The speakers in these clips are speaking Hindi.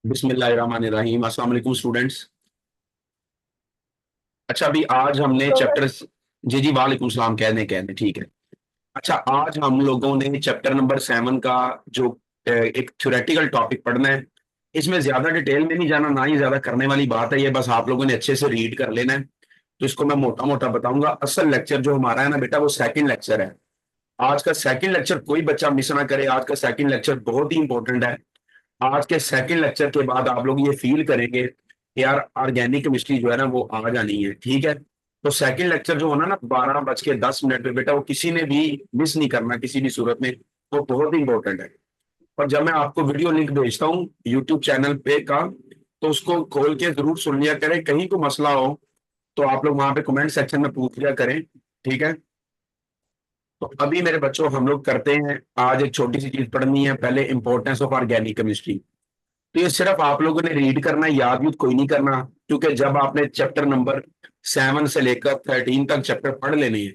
बिस्मिल्लाहिर्रहमानिर्रहीम। अस्सलाम वालेकुम स्टूडेंट्स। अच्छा, अभी आज हमने तो चैप्टर। जी जी, वालेकुम सलाम। कह दें ठीक है। अच्छा, आज हम लोगों ने चैप्टर नंबर 7 का जो एक थ्योरेटिकल टॉपिक पढ़ना है। इसमें ज्यादा डिटेल में नहीं जाना, ना ही ज्यादा करने वाली बात है। ये बस आप लोगों ने अच्छे से रीड कर लेना है। तो इसको मैं मोटा मोटा बताऊंगा। असल लेक्चर जो हमारा है ना बेटा, वो सेकंड लेक्चर है। आज का सेकंड लेक्चर कोई बच्चा मिस ना करे। आज का सेकंड लेक्चर बहुत ही इंपॉर्टेंट है। आज के सेकंड लेक्चर के बाद आप लोग ये फील करेंगे कि यार ऑर्गेनिक केमिस्ट्री जो है ना वो आ जानी है। ठीक है। तो सेकंड लेक्चर जो होना ना 12:10 पे बेटा, वो किसी ने भी मिस नहीं करना किसी भी सूरत में। वो बहुत ही इंपॉर्टेंट है। और जब मैं आपको वीडियो लिंक भेजता हूँ यूट्यूब चैनल पे का, तो उसको खोल के जरूर सुन लिया करें। कहीं को मसला हो तो आप लोग वहां पे कमेंट सेक्शन में पूछ लिया करें। ठीक है। तो अभी मेरे बच्चों हम लोग करते हैं। आज एक छोटी सी चीज पढ़नी है पहले, इंपॉर्टेंस ऑफ ऑर्गेनिक केमिस्ट्री। तो ये सिर्फ आप लोगों ने रीड करना है, याद यूद कोई नहीं करना। क्योंकि जब आपने चैप्टर नंबर 7 से लेकर 13 तक चैप्टर पढ़ लेने हैं,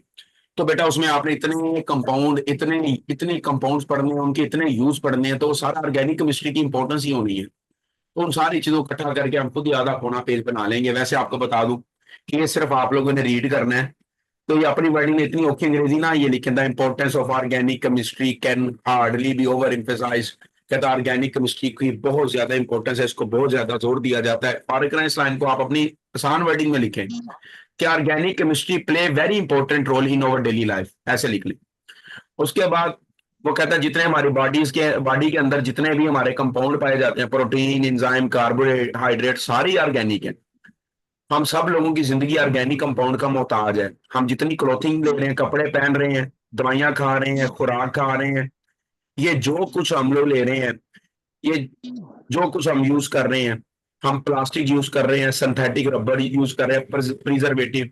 तो बेटा उसमें आपने इतने कंपाउंड, इतने इतने कंपाउंड्स पढ़ने हैं, उनके इतने यूज पढ़ने हैं। तो वो सारा ऑर्गेनिक केमिस्ट्री की इंपॉर्टेंस ही होनी है। तो उन सारी चीजों को इकट्ठा करके हम खुद ही आधा पौना पेज बना लेंगे। वैसे आपको बता दूं कि ये सिर्फ आप लोगों ने रीड करना है। तो ये अपनी वर्डिंग में इतनी औखी अंग्रेजी ना ये लिखे, the importance of organic chemistry can hardly be over emphasize. कहता ऑर्गेनिक केमिस्ट्री की बहुत ज्यादा इंपॉर्टेंस है, इसको बहुत ज्यादा जोर दिया जाता है। फॉर इस लाइन को आप अपनी आसान वर्डिंग में लिखें कि organic chemistry play very important role in our daily life, ऐसे लिख लें। उसके बाद वो कहता है जितने हमारी बॉडी के अंदर जितने भी हमारे कंपाउंड पाए जाते हैं, प्रोटीन, एंजाइम, कार्बोहाइड्रेट, सारी ऑर्गेनिक है। हम सब लोगों की जिंदगी ऑर्गेनिक कंपाउंड का मोहताज है। हम जितनी क्लोथिंग ले रहे हैं, कपड़े पहन रहे हैं, दवाइयां खा रहे हैं, खुराक खा रहे हैं, ये जो कुछ हम लोग ले रहे हैं, ये जो कुछ हम यूज कर रहे हैं, हम प्लास्टिक यूज कर रहे हैं, सिंथेटिक रबर यूज कर रहे हैं, प्रिजर्वेटिव।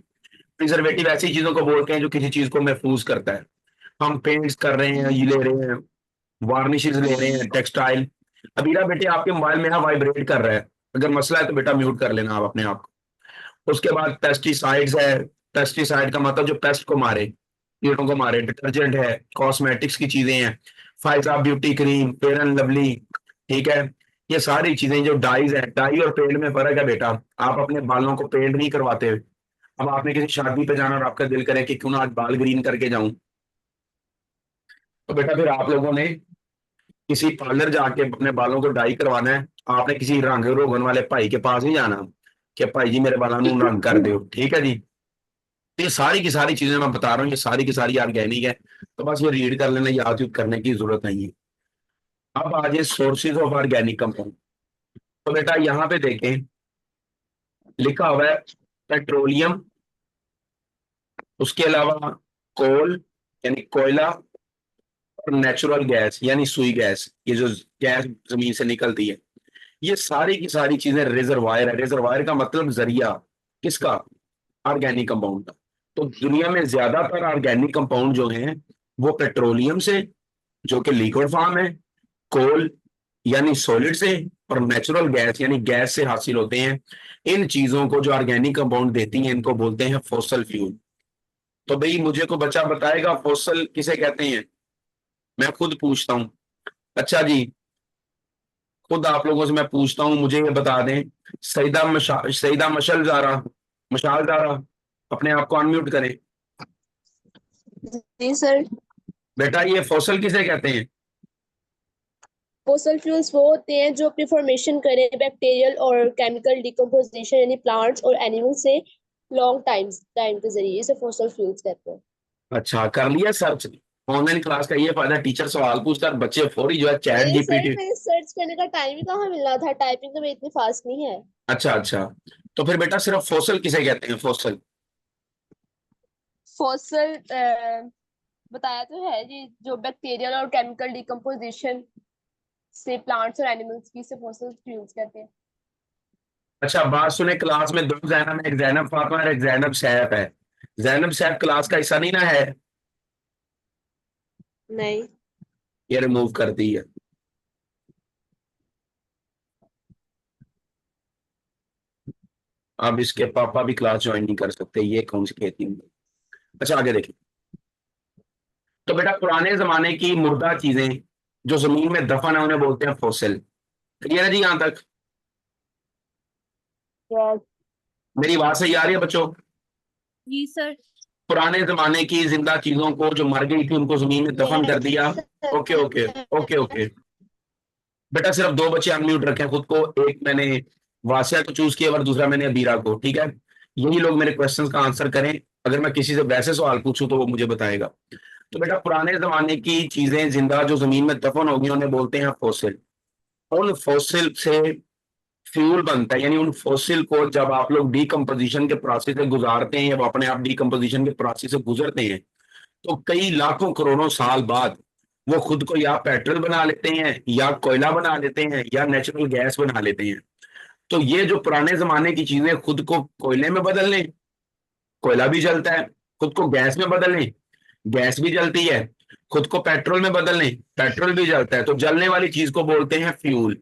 प्रिजर्वेटिव ऐसी चीजों को बोलते हैं जो किसी चीज को महफूज करता है। हम पेंट्स कर रहे हैं, ये ले रहे हैं, वार्निशेस ले रहे हैं, टेक्सटाइल। अबीरा बेटे आपके मोबाइल में है, वाइब्रेट कर रहा है। अगर मसला है तो बेटा म्यूट कर लेना आप अपने आप को। उसके बाद पेस्टिसाइड्स है। पेस्टिसाइड का मतलब जो पेस्ट को मारे, कीड़ों को मारे। डिटर्जेंट है, कॉस्मेटिक्स की चीजें हैं, Pfizer beauty cream, fair and lovely. ठीक है। ये सारी चीजें जो डाइज है, डाई और पेंट में फर्क है बेटा। आप अपने बालों को पेंट नहीं करवाते। अब आपने किसी शादी पे जाना और आपका दिल करे कि क्यों ना आज बाल ग्रीन करके जाऊं, तो बेटा फिर आप लोगों ने किसी पार्लर जाके अपने बालों को डाई करवाना है। आपने किसी रंग रोगन वाले भाई के पास नहीं जाना कि भाई जी मेरे बालों को रंग कर दो। ठीक है जी। तो ये सारी की सारी चीजें मैं बता रहा हूँ, ये सारी की सारी ऑर्गेनिक है। तो बस ये रीड कर लेना, याद यूद करने की जरूरत नहीं है। अब आ जाए सोर्सेज ऑफ ऑर्गेनिक कंपाउंड। तो बेटा यहाँ पे देखें, लिखा हुआ है पेट्रोलियम, उसके अलावा कोल यानी कोयला, और नेचुरल गैस यानी सुई गैस, ये जो गैस जमीन से निकलती है। ये सारी की सारी चीजें रिजर्वायर है। रिजर्वायर का मतलब जरिया किसका? ऑर्गेनिक कंपाउंड का। तो दुनिया में ज्यादातर ऑर्गेनिक कंपाउंड जो हैं वो पेट्रोलियम से, जो कि लिक्विड फॉर्म है, कोल यानी सॉलिड से, और नेचुरल गैस यानी गैस से हासिल होते हैं। इन चीजों को जो ऑर्गेनिक कंपाउंड देती हैं इनको बोलते हैं फॉसल फ्यूल। तो भाई मुझे को बच्चा बताएगा फॉसल किसे कहते हैं? मैं खुद पूछता हूं। अच्छा जी, खुद आप लोगों से मैं पूछता हूँ, मुझे ये बता दें। सईदा मशल जारा, मशाल जारा, अपने आप को अनम्यूट करें। जी सर। बेटा ये फॉसल किसे कहते हैं? फोसिल फ्यूल्स वो होते हैं जो अपनी फॉर्मेशन करें बैक्टीरियल और केमिकल डिकम्पोजिशन यानी प्लांट्स और एनिमल से लॉन्ग टाइम के जरिए इसे फोसिल फ्यूल्स कहते हैं। अच्छा, कर लिया सर्च? ऑनलाइन क्लास का ये फायदा, टीचर सवाल पूछता है, बच्चे फौरी जो है चैट नहीं सर, जीपीटी। मेरे सर्च करने का टाइम ही कहाँ मिल रहा था, टाइपिंग तो मेरी इतनी फास्ट नहीं है। अच्छा अच्छा। तो फिर बेटा सिर्फ फॉसल किसे कहते हैं? फॉसल। फॉसिल बताया तो है जी, जो बैक्टीरियल और केमिकल डिकम्पोजिशन से प्लांट्स और एनिमल्स की, इसे फॉसिल फ्यूल्स कहते हैं। अच्छा, बात सुने, क्लास में दो जैनब, एक जैनब फातिमा और एक जैनब सैफ है। जैनब सैफ क्लास का हिस्सा नहीं ना है? नहीं। ये रिमूव कर दी है। अब इसके पापा भी क्लास ज्वाइन नहीं कर सकते, ये कौन सी खेती है? अच्छा आगे देखिए। तो बेटा पुराने जमाने की मुर्दा चीजें जो जमीन में दफन है उन्हें बोलते हैं फॉसिल। क्लियर है जी यहां तक? Yes. मेरी बात सही आ रही है बच्चों? जी सर। पुराने जमाने की जिंदा चीजों को जो मर गई थी उनको जमीन में दफन कर दिया। Okay okay okay okay. बेटा सिर्फ दो बच्चे अनम्यूट रखे खुद को, एक मैंने वासिया को चूज किया और दूसरा मैंने अबीरा को, ठीक है? यही लोग मेरे क्वेश्चंस का आंसर करें। अगर मैं किसी से वैसे सवाल पूछूं तो वो मुझे बताएगा। तो बेटा पुराने जमाने की चीजें जिंदा जो जमीन में दफन होगी उन्हें बोलते हैं फॉसिल। उन फॉसिल से फ्यूल बनता है, यानी उन फॉसिल को जब आप लोग डीकम्पोजिशन के प्रोसेस से गुजारते हैं, जब अपने आप डीकम्पोजिशन के प्रोसेस से गुजरते हैं, तो कई लाखों करोड़ों साल बाद वो खुद को या पेट्रोल बना लेते हैं, या कोयला बना लेते हैं, या नेचुरल गैस बना लेते हैं। तो ये जो पुराने जमाने की चीजें खुद को कोयले में बदल लें, कोयला भी जलता है। खुद को गैस में बदल लें, गैस भी जलती है। खुद को पेट्रोल में बदल लें, पेट्रोल भी जलता है। तो जलने वाली चीज को बोलते हैं फ्यूल।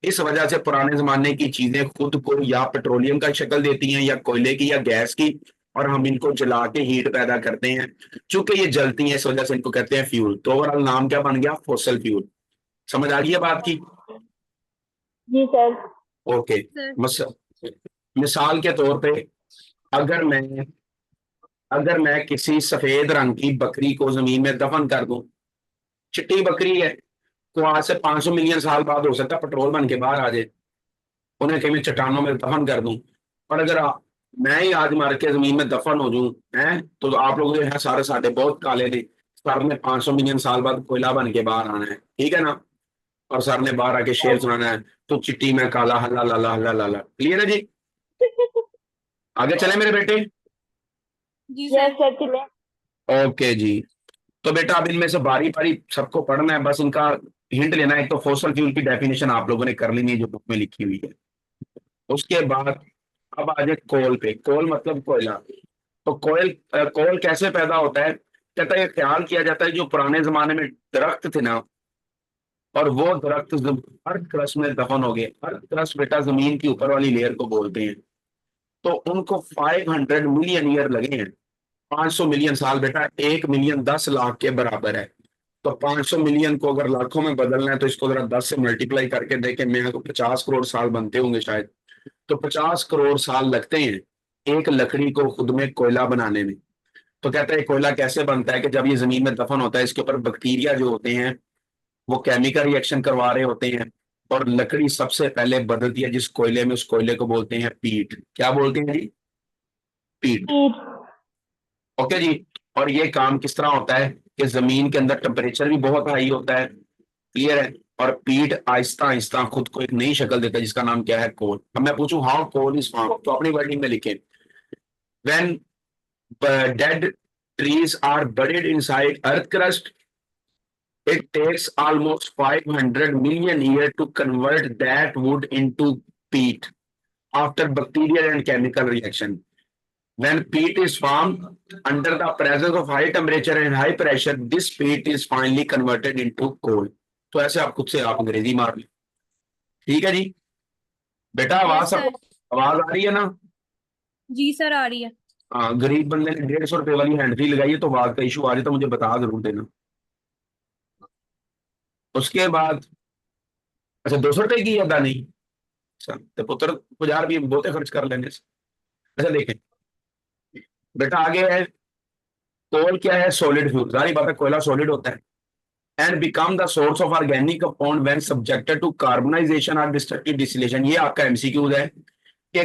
इस वजह से पुराने जमाने की चीजें खुद को या पेट्रोलियम का शक्ल देती हैं, या कोयले की, या गैस की, और हम इनको जला के हीट पैदा करते हैं। चूंकि ये जलती हैं इस वजह से इनको कहते हैं फ्यूल। तो ओवरऑल नाम क्या बन गया? Fossil fuel. समझ आ गई है बात की? जी सर। ओके। सर मिसाल के तौर पे अगर मैं अगर मैं किसी सफेद रंग की बकरी को जमीन में दफन कर दूं, चिट्टी बकरी है, तो आज से 500 मिलियन साल बाद हो सकता है पेट्रोल बन के बाहर आ जाए। उन्हें कहीं चट्टानों में दफन कर दूं। और अगर मैं ही आज मर के जमीन में दफन हो जाऊं, हैं, तो आप लोग जो है सारे साढ़े बहुत काले थे, सर ने 500 मिलियन साल बाद कोयला बन के बाहर आना है, ठीक है ना? और सर ने बाहर आके शेर सुनाना है, तो चिट्टी में काला हल्ला लाला हल्ला लाला। क्लियर है जी? आगे चले मेरे बेटे? जी यस सर। सर चले। ओके जी। तो बेटा अब इनमें से बारी बारी सबको पढ़ना है, बस इनका हिंट लेना है। एक तो फॉसिल फ्यूल की डेफिनेशन आप लोगों ने कर लेनी है जो बुक में लिखी हुई है। उसके बाद अब आ जाए कोल पे। कोल मतलब कोयला। तो कोल कैसे पैदा होता है? कहता है ये ख्याल किया जाता है जो पुराने जमाने में दरख्त थे ना, और वो दरख्त अर्थ क्रस्ट में दफन हो गए। अर्थ क्रस्ट बेटा जमीन की ऊपर वाली लेयर को बोलते हैं। तो उनको 500 मिलियन ईयर लगे हैं। 500 मिलियन साल बेटा 1 मिलियन 10 लाख के बराबर है। तो 500 मिलियन को अगर लाखों में बदलना है तो इसको जरा 10 से मल्टीप्लाई करके देखें, मेरे को 50 करोड़ साल बनते होंगे शायद। तो 50 करोड़ साल लगते हैं एक लकड़ी को खुद में कोयला बनाने में। तो कहता है कोयला कैसे बनता है कि जब ये जमीन में दफन होता है, इसके ऊपर बैक्टीरिया जो होते हैं वो केमिकल रिएक्शन करवा रहे होते हैं, और लकड़ी सबसे पहले बदलती है जिस कोयले में, उस कोयले को बोलते हैं पीट। क्या बोलते हैं जी? पीट। ओके जी। और ये काम किस तरह होता है कि जमीन के अंदर टेम्परेचर भी बहुत हाई होता है, क्लियर है, और पीट आहिस्ता आहिस्ता खुद को एक नई शक्ल देता है जिसका नाम क्या है? कोल। अब मैं पूछूं हाउ कोल इज फॉर्म, तो अपनी वर्डिंग में लिखें, when dead trees are buried inside earth crust, it takes almost 500 million years to convert that wood into peat after bacterial and chemical reaction. When peat is formed under the presence of high temperature and high pressure, this peat is finally converted into coal. तो ऐसे आप खुद से आप अंग्रेजी मार लें, ठीक है जी? बेटा आवाज Yes, sir. सबको आवाज आ रही है ना? जी सर आ रही है। हाँ, गरीब बंदे ने 150 रुपए वाली हैंड फ्री लगाई है, तो आवाज का इशू आ जाए तो मुझे बता जरूर देना। उसके बाद अच्छा 200 रुपए की अदा नहीं? अच्छा तो पुत्र 50 रुपये बहुते खर्च कर लेने से। अच्छा देखें बेटा आगे है, कोल क्या है? Solid fuel. सारी बात है, कोयला सॉलिड होता है। And become the source of organic compound when subjected to carbonisation और डिस्ट्रक्टिव डिस्टिलेशन। ये आपका एमसीक्यूज है कि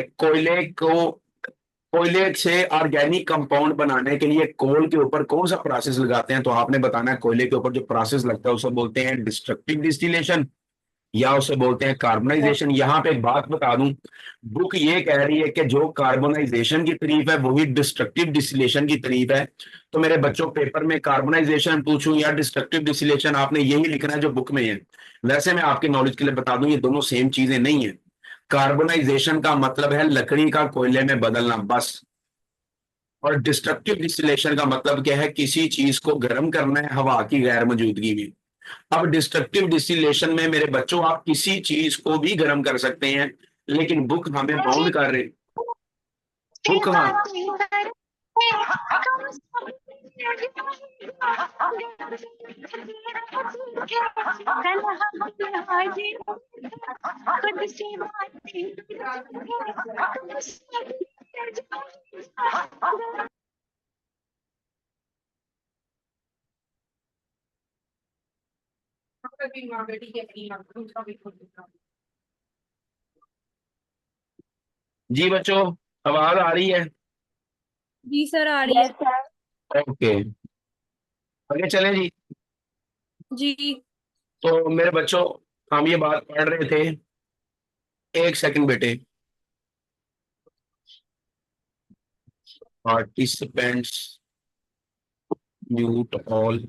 कोयले से ऑर्गेनिक कंपाउंड बनाने के लिए कोल के ऊपर कौन सा प्रोसेस लगाते हैं? तो आपने बताना है कोयले के ऊपर जो प्रोसेस लगता है उसे बोलते हैं डिस्ट्रक्टिव डिस्टिलेशन, या उसे बोलते हैं कार्बनाइजेशन। यहाँ पे एक बात बता दूं, बुक ये कह रही है कि जो कार्बनाइजेशन की तारीफ है वही डिस्ट्रक्टिव डिस्टिलेशन की तारीफ है। तो मेरे बच्चों पेपर में कार्बनाइजेशन पूछूं या डिस्ट्रक्टिव डिस्टिलेशन, आपने यही लिखना है जो बुक में है। वैसे मैं आपकी नॉलेज के लिए बता दूं ये दोनों सेम चीजें नहीं है। कार्बनाइजेशन का मतलब है लकड़ी का कोयले में बदलना बस, और डिस्ट्रक्टिव डिस्टिलेशन का मतलब क्या है? किसी चीज को गर्म करना है हवा की गैर मौजूदगी में। अब डिस्ट्रक्टिव डिस्टिलेशन में मेरे बच्चों आप किसी चीज को भी गर्म कर सकते हैं, लेकिन बुक हमें बाउंड कर रही, बुक हाँ जी बच्चों, आवाज आ रही है? जी सर आ रही है। ओके, आगे चलें जी। जी तो मेरे बच्चों, हम ये बात पढ़ रहे थे, एक सेकंड बेटे। Participants mute all.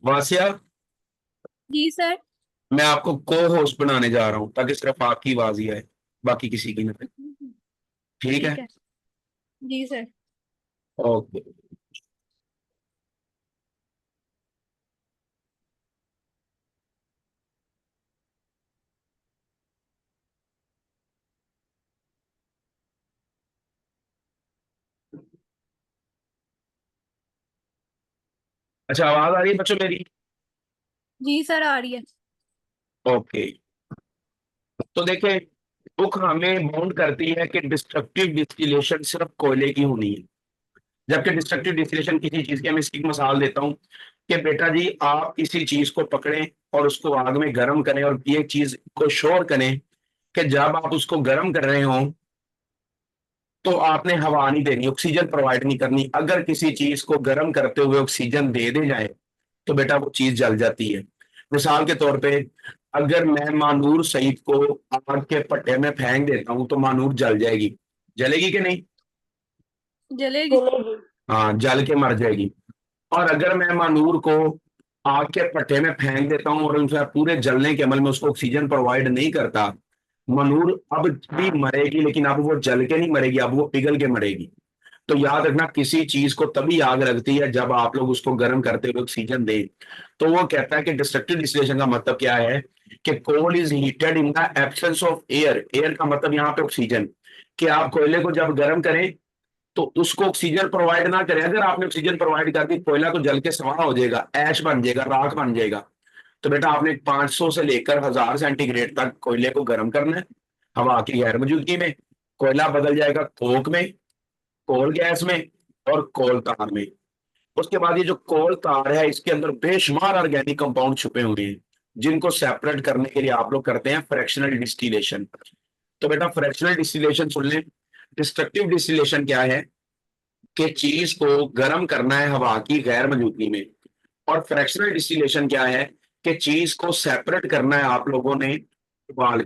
वासिया, जी सर। मैं आपको को होस्ट बनाने जा रहा हूं ताकि सिर्फ आपकी आवाज ही आए, बाकी किसी की ना। ठीक है? ठीक है। जी सर। ओके। अच्छा, आवाज आ रही है बच्चों मेरी? जी सर आ रही है। ओके। तो देखें, बुक हमें बाउंड करती है कि डिस्ट्रक्टिव डिस्टिलेशन सिर्फ कोयले की होनी है, जबकि डिस्ट्रक्टिव डिस्टिलेशन किसी चीज की, मैं इसकी एक मिसाल देता हूँ कि बेटा जी, आप किसी चीज को पकड़ें और उसको आग में गर्म करें और ये चीज को श्योर करें कि जब आप उसको गर्म कर रहे हो तो आपने हवा नहीं देनी, ऑक्सीजन प्रोवाइड नहीं करनी। अगर किसी चीज को गर्म करते हुए ऑक्सीजन दे जाए तो बेटा वो चीज जल जाती है। मिसाल के तौर पे, अगर मैं मानूर सईद को आग के भट्टे में फेंक देता हूं तो मानूर जल जाएगी। जलेगी कि नहीं? जलेगी। हाँ, जल के मर जाएगी। और अगर मैं मानूर को आग के भट्टे में फेंक देता हूं और उनसे पूरे जलने के अमल में उसको ऑक्सीजन प्रोवाइड नहीं करता, मनूर अब भी मरेगी, लेकिन अब वो जल के नहीं मरेगी, अब वो पिघल के मरेगी। तो याद रखना, किसी चीज को तभी आग लगती है जब आप लोग उसको गर्म करते हुए ऑक्सीजन दें। तो वो कहता है कि डिस्ट्रक्टिव डिस्टिलेशन का मतलब क्या है कि coal is heated in the absence of air. Air का मतलब यहाँ पे ऑक्सीजन। कि आप कोयले को जब गर्म करें तो उसको ऑक्सीजन प्रोवाइड ना करें। अगर आपने ऑक्सीजन प्रोवाइड कर दी, कोयला तो जल के सवा हो जाएगा, ऐश बन जाएगा, राख बन जाएगा। तो बेटा आपने 500 से लेकर 1000 सेंटीग्रेड तक कोयले को गर्म करना है हवा की गैर मौजूदगी में। कोयला बदल जाएगा कोक में, कोल गैस में, और कोल तार में। उसके बाद ये जो कोल तार है, इसके अंदर बेशुमार ऑर्गेनिक कंपाउंड छुपे हुए हैं, जिनको सेपरेट करने के लिए आप लोग करते हैं फ्रैक्शनल डिस्टिलेशन। तो बेटा फ्रैक्शनल डिस्टिलेशन सुन लें। डिस्ट्रक्टिव डिस्टिलेशन क्या है कि चीज को गर्म करना है हवा की गैर मौजूदगी में। और फ्रैक्शनल डिस्टिलेशन क्या है कि चीज को सेपरेट करना है आप लोगों ने बॉयल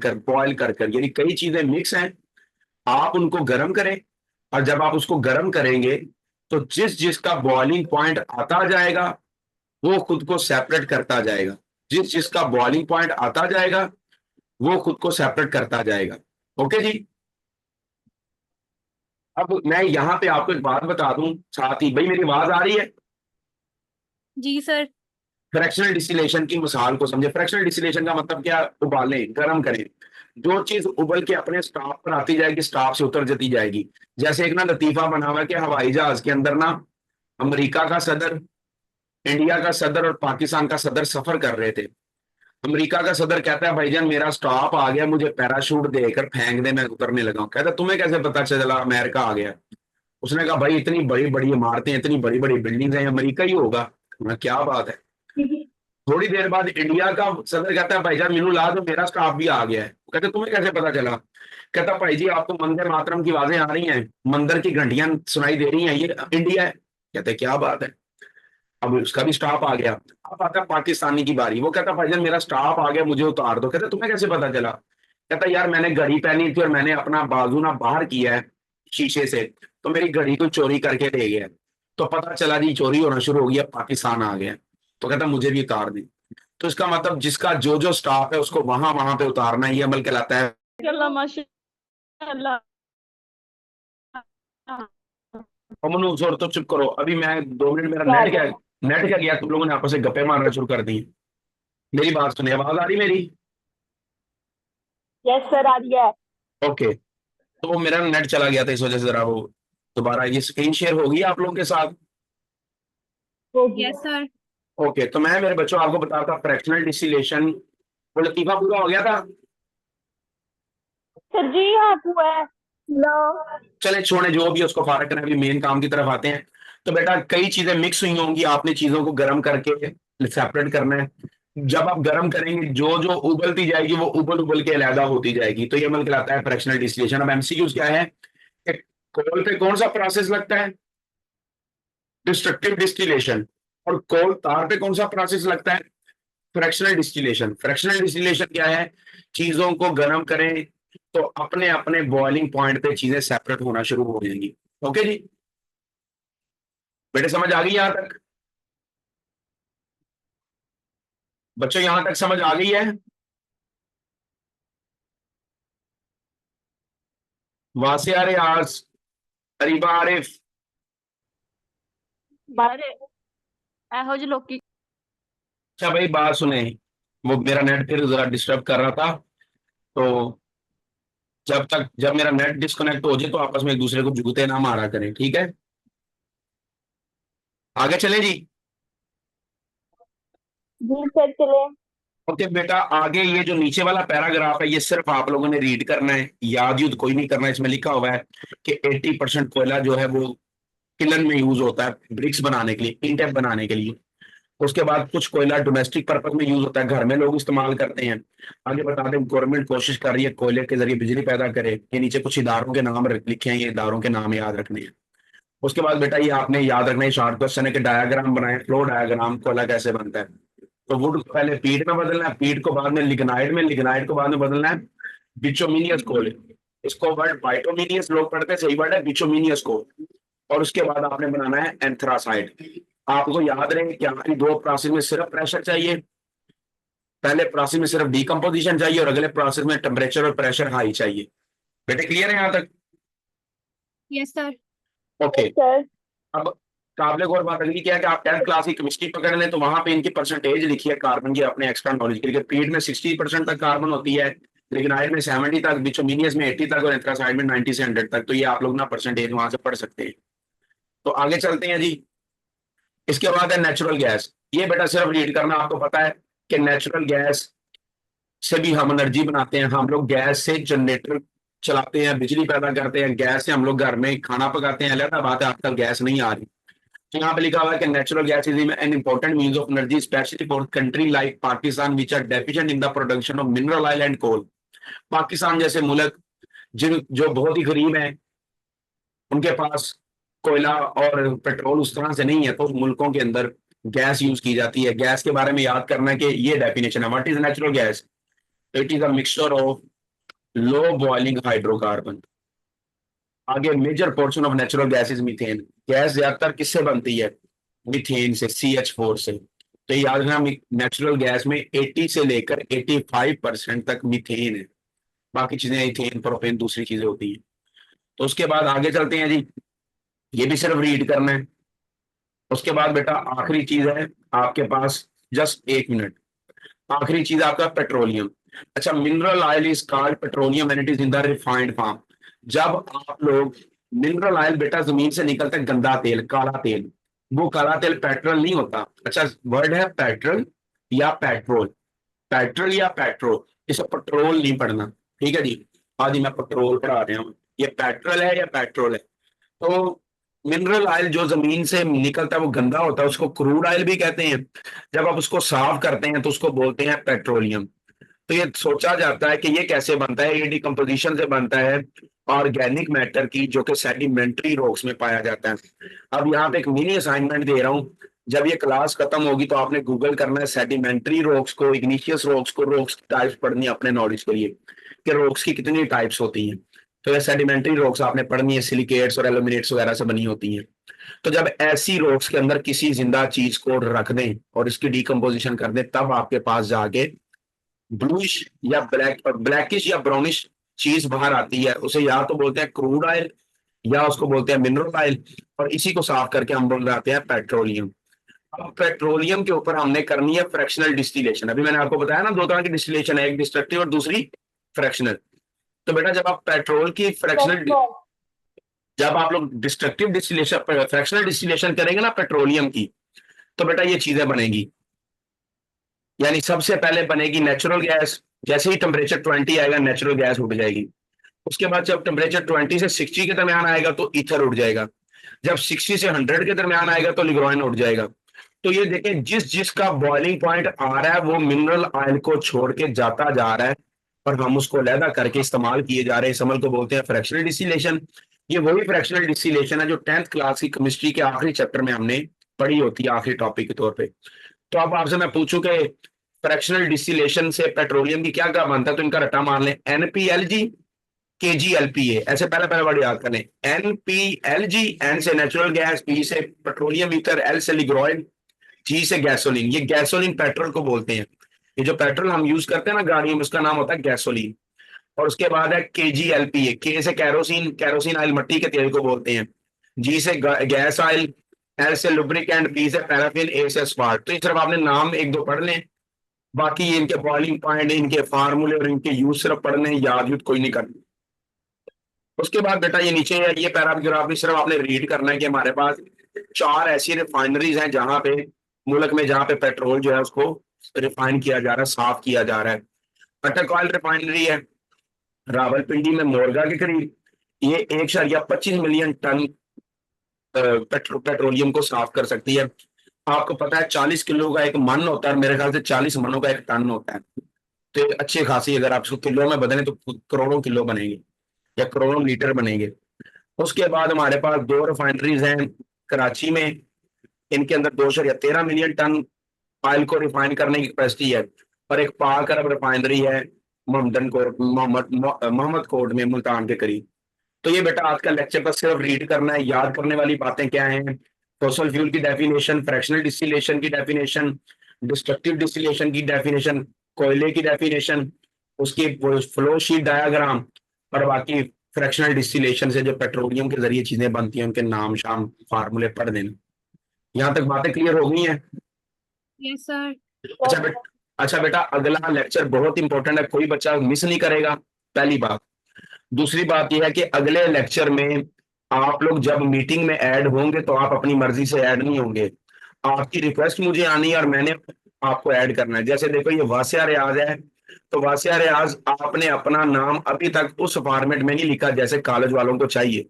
कर यानी कई चीजें मिक्स हैं, आप उनको गर्म करें। और जब आप उसको गर्म करेंगे तो जिस जिसका बॉइलिंग पॉइंट आता जाएगा वो खुद को सेपरेट करता जाएगा। जिस जिसका बॉइलिंग पॉइंट आता जाएगा वो खुद को सेपरेट करता जाएगा। ओके जी। अब मैं यहां पे आपको एक बात बता दूं साथ ही, भाई मेरी आवाज आ रही है? जी सर। फ्रैक्शनल डिस्टिलेशन की मिसाल को समझे। फ्रैक्शनल डिस्टिलेशन का मतलब क्या? उबालें, गर्म करें। जो चीज उबल के अपने स्टॉप पर आती जाएगी, स्टॉप से उतर जाती जाएगी। जैसे एक ना लतीफा बना हुआ है कि हवाई जहाज के अंदर ना अमेरिका का सदर, इंडिया का सदर और पाकिस्तान का सदर सफर कर रहे थे। अमेरिका का सदर कहता है भाईजान मेरा स्टॉप आ गया, मुझे पैराशूट देकर फेंक दे, मैं उतरने लगा हूं। कहता तुम्हें कैसे पता चला अमेरिका आ गया? उसने कहा भाई इतनी बड़ी बड़ी इमारतें, इतनी बड़ी बड़ी बिल्डिंग है, अमेरिका ही होगा। मैं क्या बात है। थोड़ी देर बाद इंडिया का सदर कहता है भाईजान मीनू ला दो, मेरा स्टाफ भी आ गया है। कहते तुम्हें कैसे पता चला? कहता भाई जी आपको वंदे मातरम की आवाजें आ रही हैं, मंदिर की घंटियां सुनाई दे रही हैं, ये इंडिया है। कहते क्या बात है। अब उसका भी स्टाफ आ गया। अब आता है पाकिस्तानी की बारी। वो कहता भाईजान मेरा स्टाफ आ गया, मुझे उतार दो। कहते तुम्हें कैसे पता चला? कहता यार मैंने घड़ी पहनी थी और मैंने अपना बाजू ना बाहर किया है शीशे से, तो मेरी घड़ी को चोरी करके ले गया। तो पता चला जी चोरी होना शुरू हो गया, पाकिस्तान आ गया। तो कहता मुझे भी उतार दे। तो इसका मतलब जिसका जो जो स्टाफ है उसको वहां वहां पे उतारना, ये अमल कहलाता है। माशाल्लाह। अमन छोड़ तो चुप करो, अभी मैं 2 मिनट, मेरा नेट क्या गया, तुम लोगों ने आपस में गप्पे मारना शुरू कर दी। मेरी बात सुनिए, आवाज आ रही मेरी? यस सर आ रही है। ओके। तो वो मेरा नेट चला गया था, इस वजह से जरा वो दोबारा ये स्क्रीन शेयर होगी आप लोगों के साथ। होगी। Yes sir. ओके, तो मैं मेरे बच्चों आपको बताता फ्रैक्शनल डिस्टिलेशन। वो लतीफा पूरा हो गया था? सर जी हाँ हुआ है। नो। चले छोड़े, जो भी है उसको फारग करें, अभी मेन काम की तरफ आते हैं। तो बेटा कई चीजें मिक्स हुई होंगी, आपने चीजों को गर्म करके सेपरेट करना है। जब आप गर्म करेंगे, जो जो उबलती जाएगी वो उबल उबल के अलहदा होती जाएगी, तो ये अमल कहलाता है फ्रैक्शनल डिस्टिलेशन। अब एमसीक्यूज क्या है कि कोल पे कौन सा प्रोसेस लगता है? Destructive distillation. और कोल तार पे कौन सा प्रोसेस लगता है? Fractional distillation. फ्रैक्शनल डिस्टिलेशन क्या है? चीजों को गर्म करें तो अपने अपने बॉइलिंग पॉइंट पे चीजें सेपरेट होना शुरू हो जाएंगी। ओके जी, बेटे समझ आ गई यहां तक? बच्चों यहां तक समझ आ गई है? वासिया रियाज, अरीबा आरिफ। बारे एहो जी लोकी। अच्छा भाई बात सुने, वो मेरा नेट फिर जरा डिस्टर्ब कर रहा था, तो जब मेरा नेट डिस्कनेक्ट हो जाए तो आपस में एक दूसरे को जूते ना मारा करें, ठीक है? आगे चले जी। जी सर चले। ओके बेटा, आगे ये जो नीचे वाला पैराग्राफ है ये सिर्फ आप लोगों ने रीड करना है, याद युद्ध कोई नहीं करना है। इसमें लिखा हुआ है कि 80% कोयला जो है वो किलन में यूज होता है ब्रिक्स बनाने के लिए, इंटेप बनाने के लिए। उसके बाद कुछ कोयला डोमेस्टिक पर्पज में यूज होता है, घर में लोग इस्तेमाल करते हैं। आगे बता दें, गवर्नमेंट कोशिश कर रही है कोयले के जरिए बिजली पैदा करे। ये नीचे कुछ इदारों के नाम लिखे हैं, ये इदारों के नाम याद रखने हैं। उसके बाद बेटा ये आपने याद रखना है, शॉर्ट क्वेश्चन है कि डायग्राम बनाए, फ्लो डायग्राम, कोयला कैसे बनता है। तो वुड को पहले पीट में बदलना है, पीट को बाद में लिग्नाइट में, लिग्नाइट को बाद में बदलना है बिचोमिनियस कोल। इसको वर्ड बाइटोमिनियस लोग पढ़ते हैं, सही वर्ड है बिचोमिनियस कोल। और उसके बाद आपने बनाना है एंथ्रासाइड। आपको याद रहे कि आखिरी दो प्रोसेस में सिर्फ प्रेशर चाहिए, पहले प्रोसेस में सिर्फ डीकंपोजिशन चाहिए और अगले प्रोसेस में टेम्परेचर और प्रेशर हाई चाहिए। बेटे क्लियर है यहां तक? Yes sir. ओके। सर अब काबिल गौर बात अगली क्या है कि आप 10th क्लास की केमिस्ट्री पकड़ लें तो वहां पे इनकी परसेंटेज लिखी है कार्बन की, अपने एक्स्ट्रा नॉलेज के लिए। पीट में 60% तक कार्बन होती है, लिग्नाइट में 70 तक, बिचोमिनियस में 80 तक और एंथ्रासाइड में 90 से 100 तक। तो ये आप लोग ना परसेंटेज वहां से पढ़ सकते हैं। तो आगे चलते हैं जी। इसके बाद है नेचुरल गैस। ये बेटा सिर्फ रीड करना, आपको पता है कि नेचुरल गैस से भी हम एनर्जी बनाते हैं। हम लोग गैस से जनरेटर चलाते हैं, बिजली पैदा करते हैं, गैस से हम लोग घर में खाना पकाते हैं। अलग बात है आजकल गैस नहीं आ रही। तो यहाँ पे लिखा हुआ है कि natural gas is an important means of energy specially for country like Pakistan which are deficient in the production of mineral oil and coal. Pakistan जैसे मुल्क जो बहुत ही गरीब हैं, उनके पास कोयला और पेट्रोल उस तरह से नहीं है, तो उस मुल्कों के अंदर गैस यूज की जाती है। गैस के बारे में याद करना है कि ये डेफिनेशन है, what is natural gas? It is a mixture of low boiling hydrocarbon. आगे major portion of natural gas is methane. Gas ज्यादातर किससे बनती है? मीथेन से, CH4 से। तो याद रखना नेचुरल गैस में 80 से लेकर 85% तक मीथेन है, बाकी चीजें इथेन प्रोपेन दूसरी चीजें होती हैं। तो उसके बाद आगे चलते हैं जी, ये भी सिर्फ रीड करना है। उसके बाद बेटा आखिरी चीज है आपके पास, जस्ट 1 मिनट, आखिरी चीज आपका पेट्रोलियम। अच्छा, mineral oil is called petroleum when it is in the refined form. जब आप लोग मिनरल ऑयल बेटा जमीन से निकलता है गंदा तेल, काला तेल, वो काला तेल पेट्रोल नहीं होता। अच्छा, वर्ड है पेट्रोल या पेट्रोल, पेट्रोल या पेट्रोल, इसे पेट्रोल नहीं पढ़ना, ठीक है जी? आज मैं पेट्रोल पढ़ा रहा हूँ, ये पेट्रोल है या पेट्रोल है। तो मिनरल ऑयल जो जमीन से निकलता है वो गंदा होता है, उसको क्रूड ऑयल भी कहते हैं। जब आप उसको साफ करते हैं तो उसको बोलते हैं पेट्रोलियम। तो ये सोचा जाता है कि ये कैसे बनता है, ये डिकम्पोजिशन से बनता है ऑर्गेनिक मैटर की, जो कि सेडिमेंट्री रॉक्स में पाया जाता है। अब यहाँ पे एक मिनी असाइनमेंट दे रहा हूँ, जब ये क्लास खत्म होगी तो आपने गूगल करना है सेडिमेंट्री रॉक्स को, इग्निशियस रॉक्स को, रॉक्स की टाइप्स पढ़नी है अपने नॉलेज के लिए कि रॉक्स की कितनी टाइप्स होती हैं। तो ये सेडिमेंट्री रॉक्स आपने पढ़नी है, सिलिकेट्स और एल्यूमिनेट्स वगैरह से बनी होती हैं। तो जब ऐसी रॉक्स के अंदर किसी जिंदा चीज को रख दें और इसकी डिकम्पोजिशन कर दें, तब आपके पास जाके ब्लूइश या ब्लैकिश या ब्राउनिश चीज बाहर आती है। उसे या तो बोलते हैं क्रूड ऑयल या उसको बोलते हैं मिनरल ऑयल, और इसी को साफ करके हम बोल जाते हैं पेट्रोलियम। अब पेट्रोलियम के ऊपर हमने करनी है फ्रैक्शनल डिस्टिलेशन। अभी मैंने आपको बताया ना दो तरह की डिस्टिलेशन है, एक डिस्ट्रक्टिव और दूसरी फ्रैक्शनल। तो बेटा जब आप पेट्रोल की फ्रैक्शनल, जब आप लोग डिस्ट्रक्टिव डिस्टिलेशन फ्रैक्शनल डिस्टिलेशन करेंगे ना पेट्रोलियम की, तो बेटा ये चीजें बनेगी। यानी सबसे पहले बनेगी नेचुरल गैस, जैसे ही टेम्परेचर 20 आएगा नेचुरल गैस उठ जाएगी। उसके बाद जब टेम्परेचर 20 से 60 के दरमियान आएगा तो ईथर उठ जाएगा। जब 60 से 100 के दरमियान आएगा तो लिग्रोइन उठ जाएगा। तो ये देखें, जिस जिसका बॉइलिंग पॉइंट आ रहा है वो मिनरल ऑयल को छोड़ के जाता जा रहा है और हम उसको अलहदा करके इस्तेमाल किए जा रहे हैं। इस अमल को बोलते हैं फ्रैक्शनल डिस्टिलेशन। ये वही फ्रैक्शनल डिस्टिलेशन है जो 10th क्लास की केमिस्ट्री के आखिरी चैप्टर में हमने पढ़ी होती है, आखिरी टॉपिक के तौर पे। तो अब आपसे मैं पूछूं कि फ्रैक्शनल डिस्टिलेशन से पेट्रोलियम की क्या क्या बनता है, तो इनका रट्टा मार लें। NPLG KGLPA, ऐसे पहले पहले वर्ड याद करने। NPLG, N से नेचुरल गैस, P से पेट्रोलियम ईथर, L से लिग्रोइन, G से गैसोलीन। ये गैसोलीन पेट्रोल को बोलते हैं। ये जो पेट्रोल हम यूज करते हैं ना गाड़ियों में, उसका नाम होता है गैसोलीन। और उसके बाद है KGLPA, K से कैरोसिन, कैरोसिन ऑयल मट्टी के तेल को बोलते हैं। G से गैस ऑयल, L से लुब्रिकेंट, P से पैराफिन, A से स्पार्क। तो इस तरफ आपने नाम एक दो पढ़ लें, बाकी इनके बॉइलिंग पॉइंट, इनके फार्मूले और इनके यूज सिर्फ पढ़ने, याद यूद कोई नहीं करना। उसके बाद बेटा ये नीचे है, ये पैराग्राफ भी सिर्फ आपने रीड करना है कि हमारे पास 4 ऐसी रिफाइनरीज हैं जहां पे मुल्क में, जहां पे पेट्रोल जो है उसको रिफाइन किया जा रहा है, साफ किया जा रहा है। अटक ऑयल रिफाइनरी है रावलपिंडी में मोरगा के करीब। ये 1.25 मिलियन टन पेट्रोलियम को साफ कर सकती है। आपको पता है 40 किलो का एक मन होता है, मेरे ख्याल से 40 मनों का एक टन होता है। तो ये अच्छी खासी, अगर आप इसको किलो में बदलें तो करोड़ों किलो बनेंगे या करोड़ों लीटर बनेंगे। उसके बाद हमारे पास 2 रिफाइनरीज हैं कराची में, इनके अंदर 2.13 मिलियन टन ऑयल को रिफाइन करने की कैपेसिटी है। और एक पाक अरब रिफाइनरी है मोहम्मद कोट में, मुल्तान के करीब। तो ये बेटा आज का लेक्चर बस सिर्फ रीड करना है। याद करने वाली बातें क्या हैं? फॉसिल फ्यूल की डेफिनेशन, फ्रैक्शनल डिस्टिलेशन की डेफिनेशन, डिस्ट्रक्टिव डिस्टिलेशन की डेफिनेशन, कोयले की डेफिनेशन, उसकी फ्लो शीट डायग्राम, और बाकी फ्रैक्शनल डिस्टिलेशन से जो पेट्रोलियम के जरिए चीजें बनती हैं उनके नाम शाम फार्मूले पढ़ देना। यहाँ तक बातें क्लियर हो गई हैं? Yes, sir. अच्छा बेटा अगला लेक्चर बहुत इंपॉर्टेंट है, कोई बच्चा मिस नहीं करेगा, पहली बात। दूसरी बात यह है कि अगले लेक्चर में आप लोग जब मीटिंग में ऐड होंगे तो आप अपनी मर्जी से ऐड नहीं होंगे, आपकी रिक्वेस्ट मुझे आनी है और मैंने आपको ऐड करना है। जैसे देखो ये वासिया रियाज है, तो वासिया रियाज आपने अपना नाम अभी तक उस फॉर्मेट में नहीं लिखा जैसे कॉलेज वालों को चाहिए।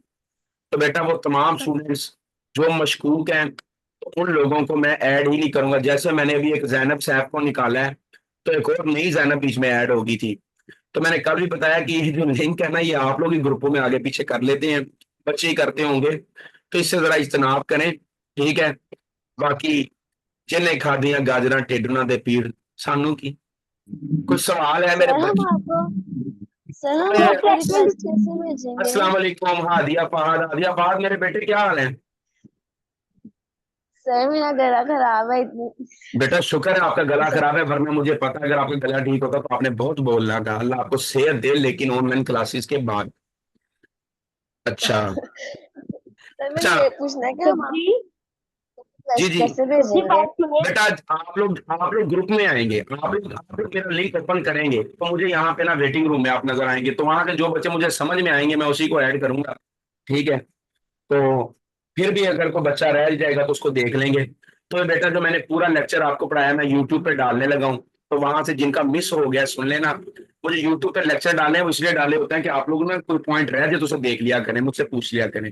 तो बेटा वो तमाम स्टूडेंट्स जो मशकूक हैं तो उन लोगों को मैं ऐड ही नहीं करूंगा। जैसे मैंने अभी एक जैनब साहब को निकाला है तो एक और नई जैनब बीच में ऐड होगी थी। तो मैंने कल भी बताया कि ये जो लिंक है ना, ये आप लोग ही ग्रुपों में आगे पीछे कर लेते हैं, बच्चे ही करते होंगे, तो इससे जरा इज्तनाब करें, ठीक है। बाकी जिन्हें खादियां गाजरा टेडना दे पीड़ सानू की। कुछ सवाल है मेरे सर हम आपको रिक्वेस्ट कैसे भेजेंगे? अस्सलाम वालेकुम हादिया फहद मेरे बेटे क्या हाल है? सर मेरा गला खराब है इतनी। बेटा शुक्र है आपका गला खराब है, वरना मुझे पता है अगर आपका गला ठीक होता तो आपने बहुत बोलना था। अल्लाह आपको सेहत दे, लेकिन ऑनलाइन क्लासेस के बाद। अच्छा सर मैं अच्छा ये पूछना है कि हम जी जी कैसे भेजेंगे? बेटा आप लोग ग्रुप में आएंगे, आप लोग मेरा लिंक ओपन करेंगे तो मुझे यहाँ पे ना वेटिंग रूम में आप नजर आएंगे, तो वहां के जो बच्चे मुझे समझ में आएंगे मैं उसी को ऐड करूंगा, ठीक है। तो फिर भी अगर कोई बच्चा रह जाएगा तो उसको देख लेंगे। तो बेटा जो मैंने पूरा लेक्चर आपको पढ़ाया मैं यूट्यूब पे डालने लगा हूँ, तो वहां से जिनका मिस हो गया सुन लेना। मुझे यूट्यूब पे लेक्चर डालने हैं, वो इसलिए डाले होते हैं कि आप लोगों ने कोई पॉइंट रह जाए तो उसे देख लिया करें, मुझसे पूछ लिया करें।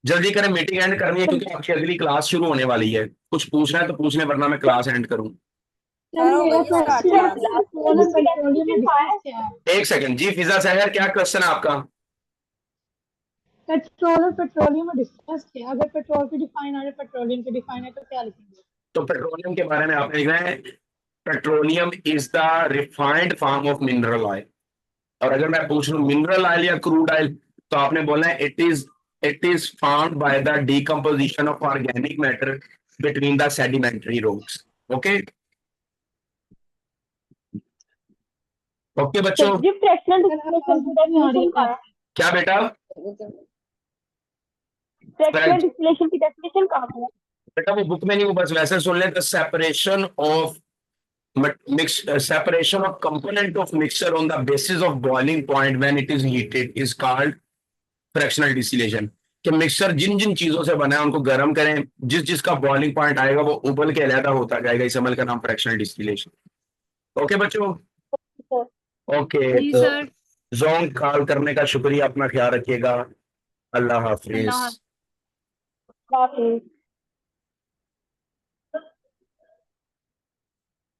जल्दी करें, मीटिंग एंड करनी है क्योंकि आपकी अगली क्लास शुरू होने वाली है। कुछ पूछना है तो पूछ लें, वरना मैं क्लास एंड करूँ। एक सेकंड जी, फिजा सहर क्या क्वेश्चन है आपका? पेट्रोल और पेट्रोलियम में डिस्कस किया, अगर पेट्रोल की डिफाइन है पेट्रोलियम की डिफाइन है तो क्या लिखेंगे? तो पेट्रोलियम के बारे में आप लिख रहे हैं petroleum is the refined form of mineral oil. और अगर मैं पूछ लूं मिनरल ऑयल या क्रूड ऑयल, तो आपने बोलना है it is found by the decomposition of organic matter between the sedimentary rocks. Okay okay बच्चों, क्या बेटा? फ्रैक्शनल डिस्टिलेशन की डेफिनेशन कहाँ पे है? बेटा वो बुक में नहीं, वो बस वैसे सुन ले। Separation of component of mixture on the basis of boiling point when it is heated is called fractional distillation. कि मिक्सचर जिन जिन चीजों से बना है उनको गर्म करें, जिस जिसका बॉइलिंग पॉइंट आएगा वो उबल के अलहदा होता जाएगा। इस अमल का नाम फ्रैक्शनल डिस्टिलेशन। ओके बच्चों, ओके। जी तो सर। जोन कॉल करने का शुक्रिया, अपना ख्याल रखिएगा। अल्लाह अल्लाह हाफिज। हाफ़िज़। काफी